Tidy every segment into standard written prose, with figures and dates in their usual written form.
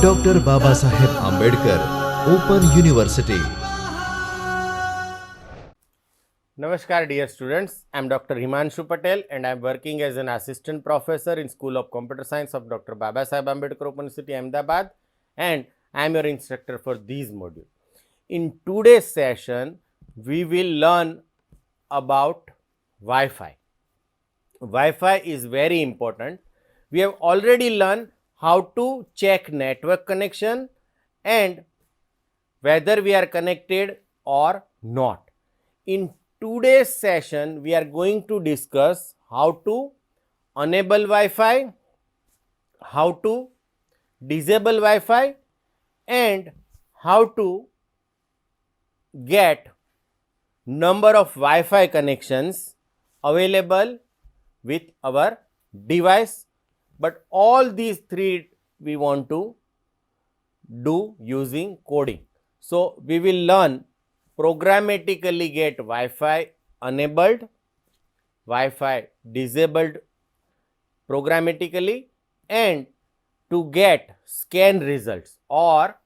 Doctor Baba Saheb Ambedkar open university. Namaskar dear students, I am Dr. Himanshu Patel and I am working as an assistant professor in School of Computer Science of Dr. Baba Saheb Ambedkar Open University, Ahmedabad, and I am your instructor for these modules. In today's session, we will learn about Wi-Fi. Wi-Fi is very important. We have already learned how to check network connection and whether we are connected or not. In today's session, we are going to discuss how to enable Wi-Fi, how to disable Wi-Fi, and how to get number of Wi-Fi connections available with our device. But all these three we want to do using coding. So, we will learn programmatically get Wi-Fi enabled, Wi-Fi disabled programmatically, and to get scan results, or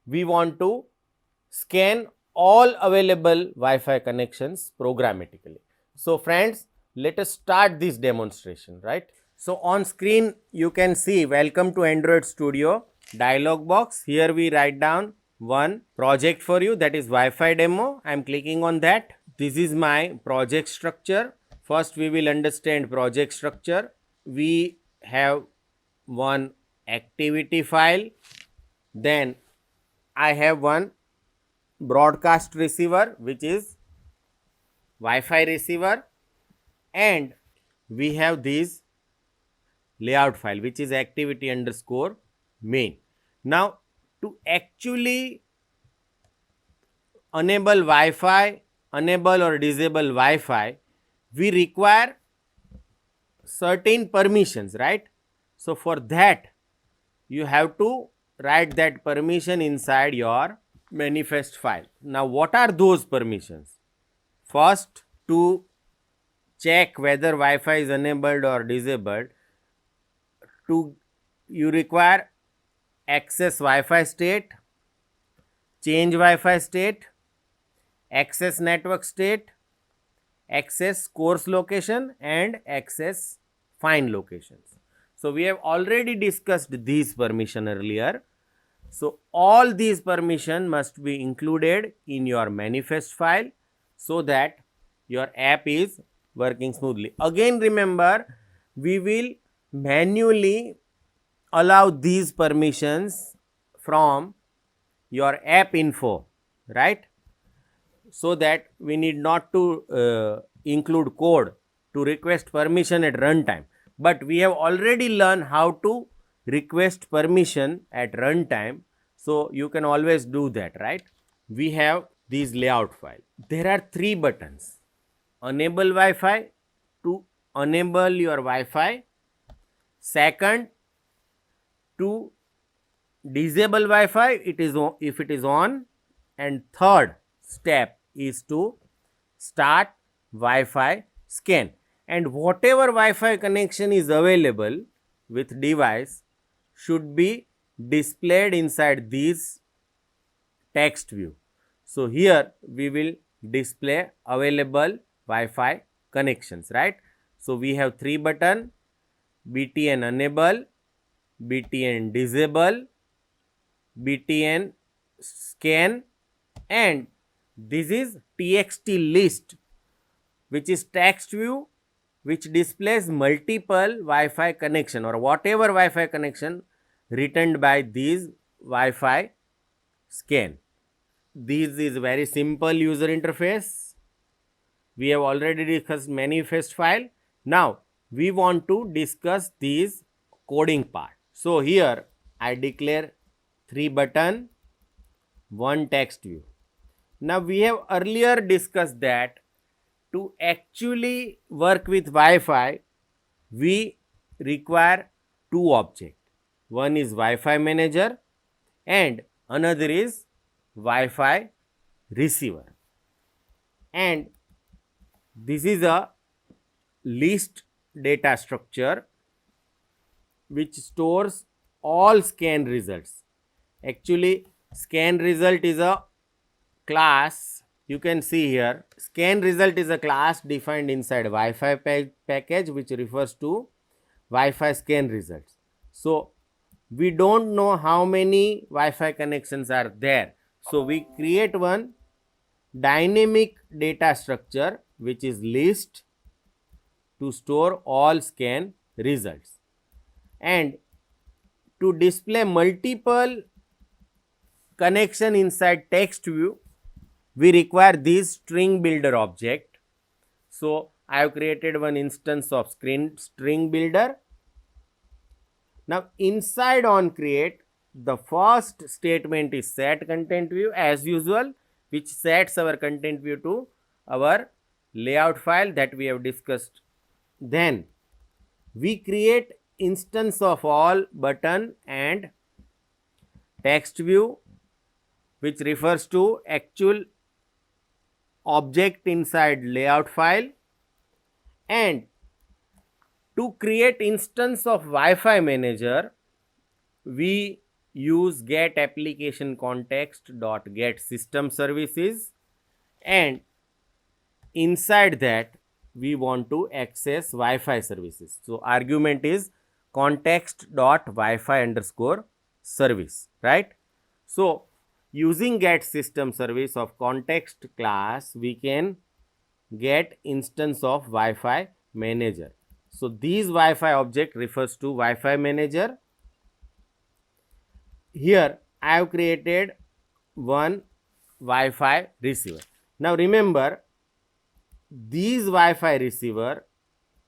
we want to scan all available Wi-Fi connections programmatically. So, friends, let us start this demonstration, right? So, on screen you can see welcome to Android Studio dialog box. Here we write down one project for you, that is Wi-Fi demo. I am clicking on that. This is my project structure. First we will understand project structure. We have one activity file, then I have one broadcast receiver which is Wi-Fi receiver, and we have this layout file which is activity underscore main. Now, to actually enable Wi-Fi, enable or disable Wi-Fi, we require certain permissions, right? So, for that you have to write that permission inside your manifest file. Now, what are those permissions? First, to check whether Wi-Fi is enabled or disabled, you require access Wi-Fi state, change Wi-Fi state, access network state, access course location, and access find locations. So, we have already discussed these permission earlier. So, all these permission must be included in your manifest file so that your app is working smoothly. Again, remember, we will manually allow these permissions from your app info, right? So that we need not to include code to request permission at runtime. But we have already learned how to request permission at runtime. So, you can always do that, right? We have these layout file. There are three buttons. Enable Wi-Fi, to enable your Wi-Fi. Second, to disable Wi-Fi if it is on, and third step is to start Wi-Fi scan, and whatever Wi-Fi connection is available with device should be displayed inside this text view. So, here we will display available Wi-Fi connections, right? So, we have three buttons: BTN enable, BTN disable, BTN scan, and this is TXT list, which is text view, which displays multiple Wi-Fi connection or whatever Wi-Fi connection returned by these Wi-Fi scan. This is very simple user interface. We have already discussed manifest file. Now, we want to discuss these coding part. So, here I declare three button, one text view. Now, we have earlier discussed that to actually work with Wi-Fi, we require two objects. One is Wi-Fi manager and another is Wi-Fi receiver. And this is a list data structure which stores all scan results. Actually, scan result is a class. You can see here, scan result is a class defined inside Wi-Fi package, which refers to Wi-Fi scan results. So we don't know how many Wi-Fi connections are there. So we create one dynamic data structure, which is list, to store all scan results. And to display multiple connection inside text view, we require this string builder object. So I have created one instance of string builder. Now inside on create, the first statement is set content view as usual, which sets our content view to our layout file that we have discussed. Then we create instance of all button and text view, which refers to actual object inside layout file. And to create instance of Wi-Fi manager, we use get application context dot get system services, and inside that we want to access Wi-Fi services. So argument is context dot Wi-Fi underscore service, right? So using get system service of context class, we can get instance of Wi-Fi manager. So this Wi-Fi object refers to Wi-Fi manager. Here I have created one Wi-Fi receiver. Now remember, this Wi-Fi receiver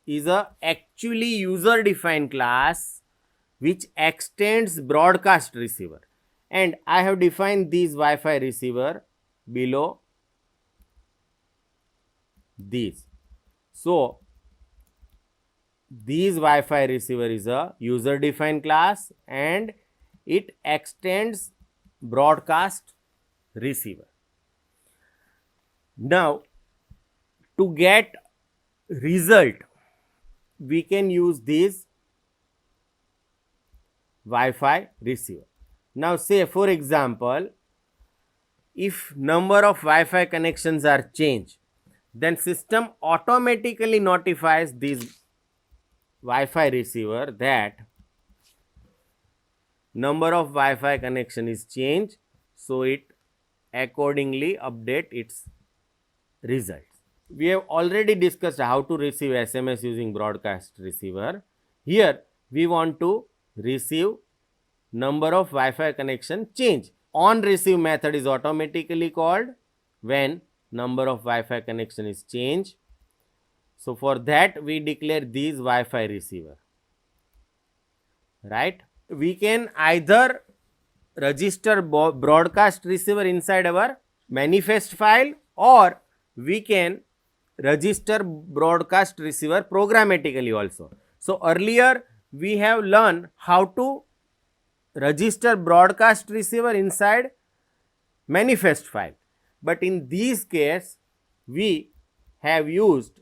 is a actually user defined class which extends broadcast receiver, and I have defined this Wi-Fi receiver below this. So this Wi-Fi receiver is a user defined class and it extends broadcast receiver. Now to get result, we can use this Wi-Fi receiver. Now say for example, if number of Wi-Fi connections are changed, then system automatically notifies this Wi-Fi receiver that number of Wi-Fi connection is changed, so it accordingly update its results. We have already discussed how to receive SMS using broadcast receiver. Here we want to receive number of Wi-Fi connection change. On receive method is automatically called when number of Wi-Fi connection is changed. So for that we declare this Wi-Fi receiver, right? We can either register broadcast receiver inside our manifest file, or we can register broadcast receiver programmatically also. So earlier we have learned how to register broadcast receiver inside manifest file, but in this case we have used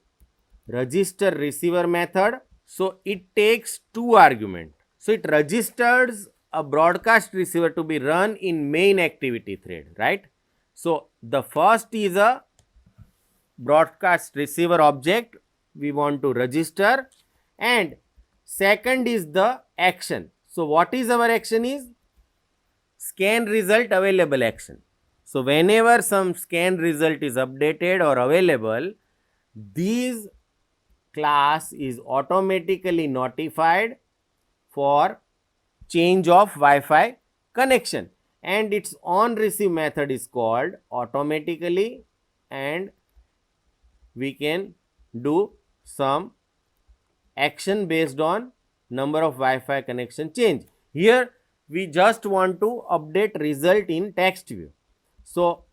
register receiver method. So it takes two arguments. So it registers a broadcast receiver to be run in main activity thread, right? So the first is a broadcast receiver object we want to register, and second is the action. So what is our action is scan result available action. So whenever some scan result is updated or available, this class is automatically notified for change of Wi-Fi connection, and its on receive method is called automatically, and we can do some action based on number of Wi-Fi connection change. Here we just want to update result in text view. So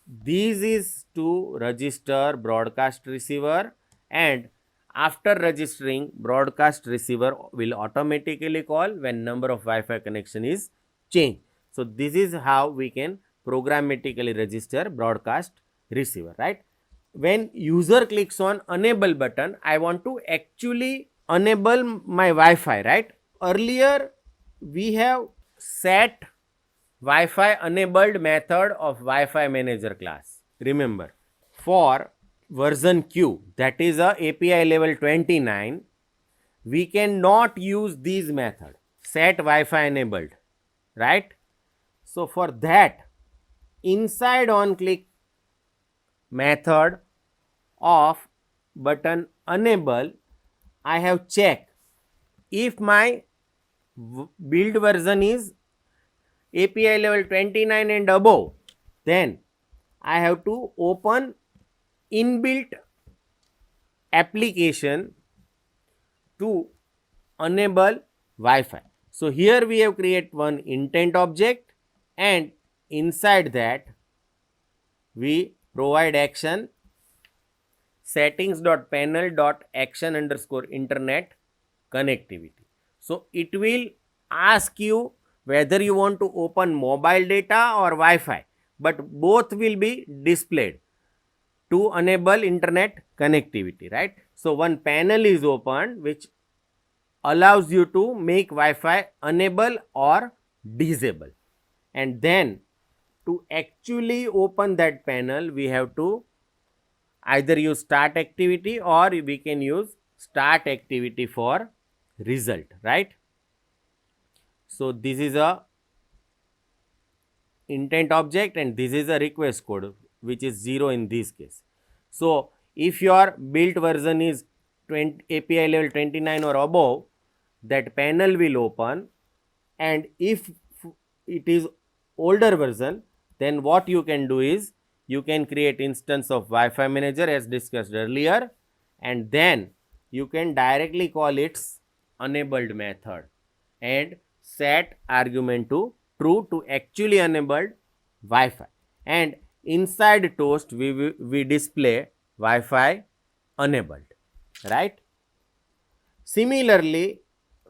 this is to register broadcast receiver, and after registering, broadcast receiver will automatically call when number of Wi-Fi connection is changed. So this is how we can programmatically register broadcast receiver, right? When user clicks on enable button, I want to actually enable my Wi-Fi, right? Earlier we have set Wi-Fi enabled method of Wi-Fi manager class. Remember, for version Q, that is a API level 29, we cannot use these method set Wi-Fi enabled, right? So for that, inside on click method of button enable, I have checked if my build version is API level 29 and above, then I have to open inbuilt application to enable Wi-Fi. So here we have created one intent object, and inside that we provide action settings.panel.action underscore internet connectivity. So it will ask you whether you want to open mobile data or Wi-Fi, but both will be displayed to enable internet connectivity, right? So one panel is opened which allows you to make Wi-Fi enable or disable, and then to actually open that panel we have to either use start activity or we can use start activity for result, right? So this is a intent object and this is a request code which is 0 in this case. So if your built version is API level 29 or above, that panel will open, and if it is older version, then what you can do is you can create instance of Wi-Fi manager as discussed earlier, and then you can directly call its enabled method and set argument to true to actually enabled Wi-Fi, and inside toast we display Wi-Fi enabled, right? Similarly,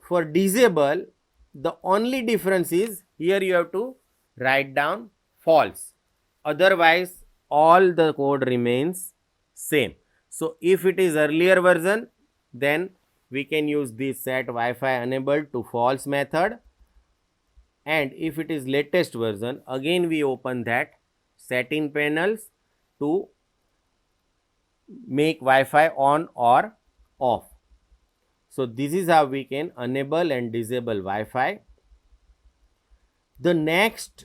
for disable, the only difference is here you have to write down false, otherwise all the code remains same. So if it is earlier version, then we can use this set Wi-Fi enabled to false method, and if it is latest version, again we open that setting panels to make Wi-Fi on or off. So this is how we can enable and disable Wi-Fi. The next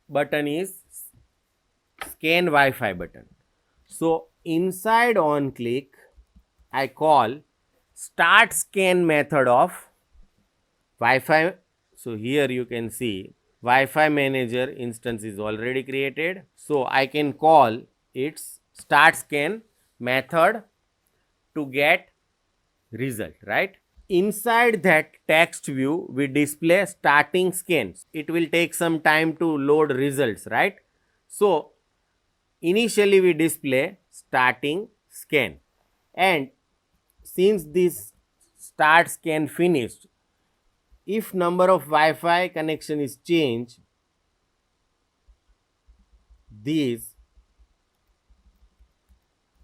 button is scan Wi-Fi button. So inside on click I call start scan method of Wi-Fi. So here you can see Wi-Fi manager instance is already created. So I can call its start scan method to get result, right? Inside that text view we display starting scans. It will take some time to load results, right? So initially we display starting scan, and since this start scan finished, if number of Wi-Fi connection is changed, this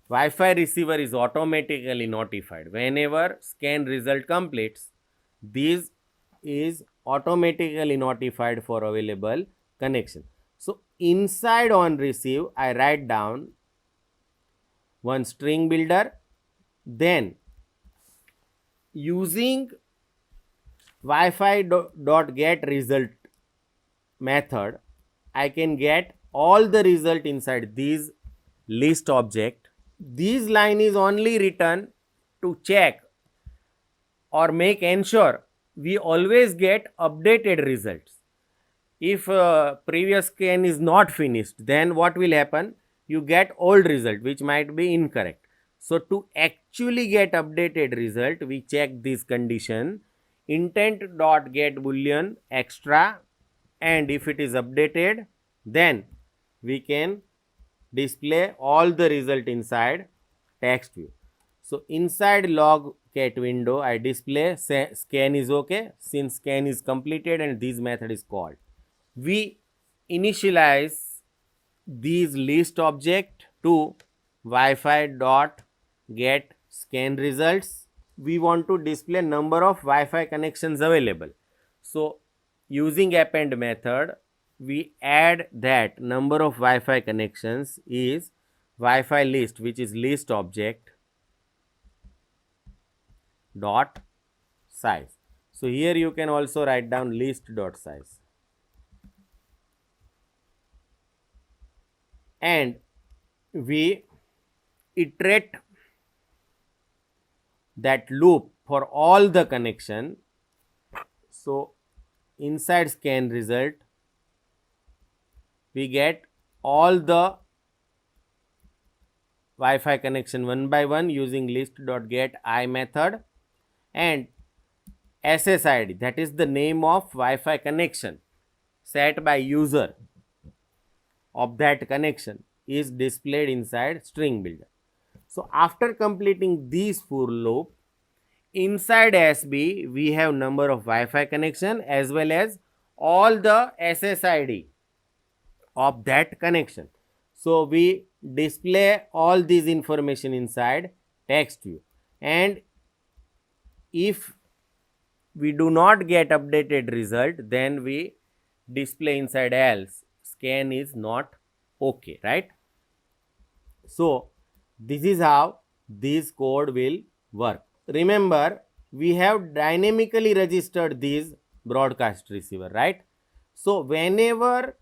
Wi-Fi receiver is automatically notified. Whenever scan result completes, this is automatically notified for available connection. So inside on receive, I write down one string builder, then using Wi-Fi dot get result method, I can get all the result inside this list object. This line is only written to check or make ensure we always get updated results. If previous scan is not finished, then what will happen? You get old result which might be incorrect. So to actually get updated result, we check this condition intent dot get boolean extra, and if it is updated, then we can display all the result inside text view. So inside log cat window I display scan is okay, since scan is completed and this method is called. We initialize these list object to Wi-Fi dot get scan results, we want to display number of Wi-Fi connections available. So using append method, we add that number of Wi-Fi connections is Wi-Fi list, which is list object dot size. So here you can also write down list dot size. And we iterate that loop for all the connection. So inside scan result, we get all the Wi-Fi connection one by one using list.getI method, and SSID, that is the name of Wi-Fi connection set by user of that connection, is displayed inside string builder. So after completing these for loop, inside SB we have number of Wi-Fi connection as well as all the SSID of that connection. So we display all these information inside text view, and if we do not get updated result, then we display inside else scan is not okay, right? So this is how this code will work. Remember, we have dynamically registered these broadcast receiver, right? So whenever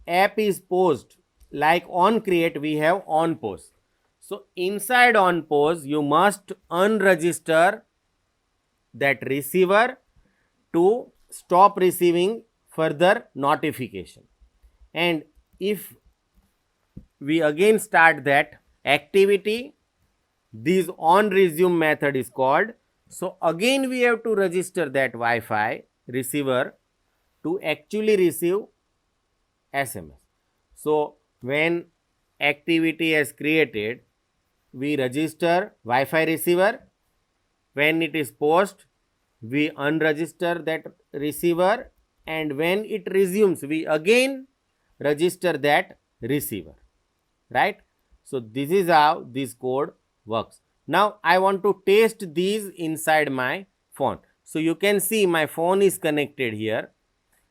app is posed, like on create, we have on pose. So inside on pose, you must unregister that receiver to stop receiving further notification. And if we again start that activity, this on resume method is called. So again we have to register that Wi-Fi receiver to actually receive SMS. So when activity is created, we register Wi-Fi receiver. When it is post, we unregister that receiver, and when it resumes, we again register that receiver, right? So this is how this code works. Now I want to test these inside my phone. So you can see my phone is connected here.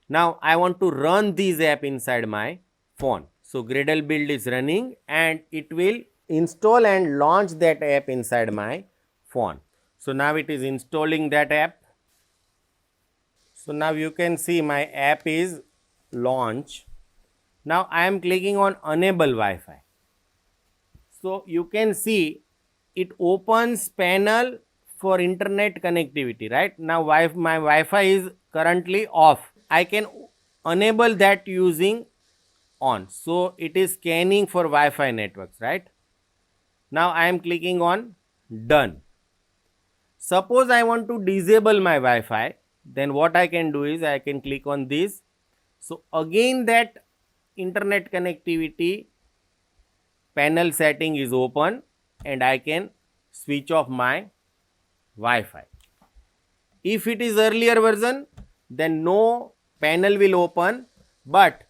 Now I want to run this app inside my phone. So Gradle build is running and it will install and launch that app inside my phone. So now it is installing that app. So now you can see my app is launched. Now I am clicking on enable Wi-Fi. So you can see it opens panel for internet connectivity, right? Now my Wi-Fi is currently off. I can enable that using on. So it is scanning for Wi-Fi networks, right? Now I am clicking on done. Suppose I want to disable my Wi-Fi, then what I can do is I can click on this. So again that internet connectivity panel setting is open and I can switch off my Wi-Fi. If it is earlier version, then no panel will open, but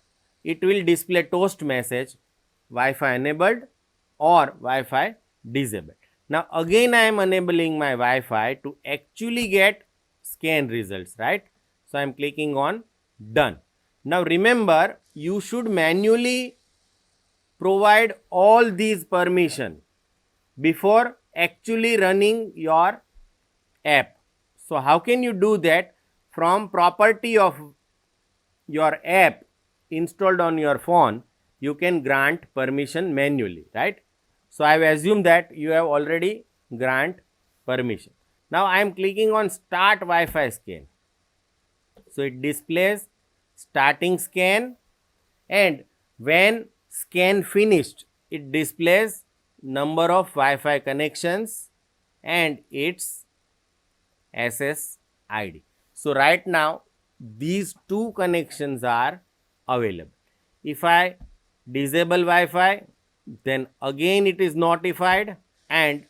it will display toast message Wi-Fi enabled or Wi-Fi disabled. Now again I am enabling my Wi-Fi to actually get scan results, right? So I am clicking on done. Now remember, you should manually provide all these permission before actually running your app. So how can you do that? From property of your app installed on your phone, you can grant permission manually, right? So I have assumed that you have already grant permission. Now I am clicking on start Wi-Fi scan. So it displays starting scan, and when scan finished, it displays number of Wi-Fi connections and its SSID. So right now these two connections are available. If I disable Wi-Fi, then again it is notified and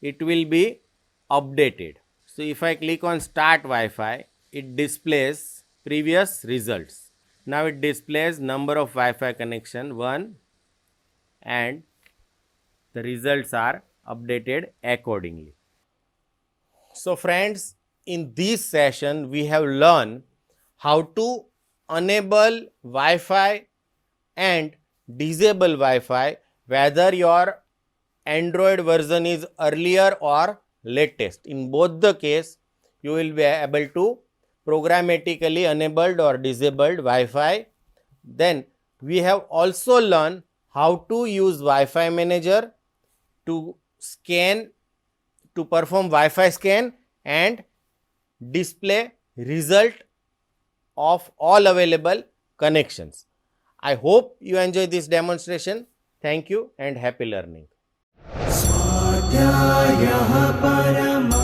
it will be updated. So if I click on start Wi-Fi, it displays previous results. Now it displays number of Wi-Fi connection 1 and the results are updated accordingly. So friends, in this session we have learned how to enable Wi-Fi and disable Wi-Fi whether your Android version is earlier or latest. In both the case, you will be able to programmatically enabled or disabled Wi-Fi. Then we have also learned how to use Wi-Fi manager to perform Wi-Fi scan and display result of all available connections. I hope you enjoy this demonstration. Thank you and happy learning. स्वाध्यायः परमः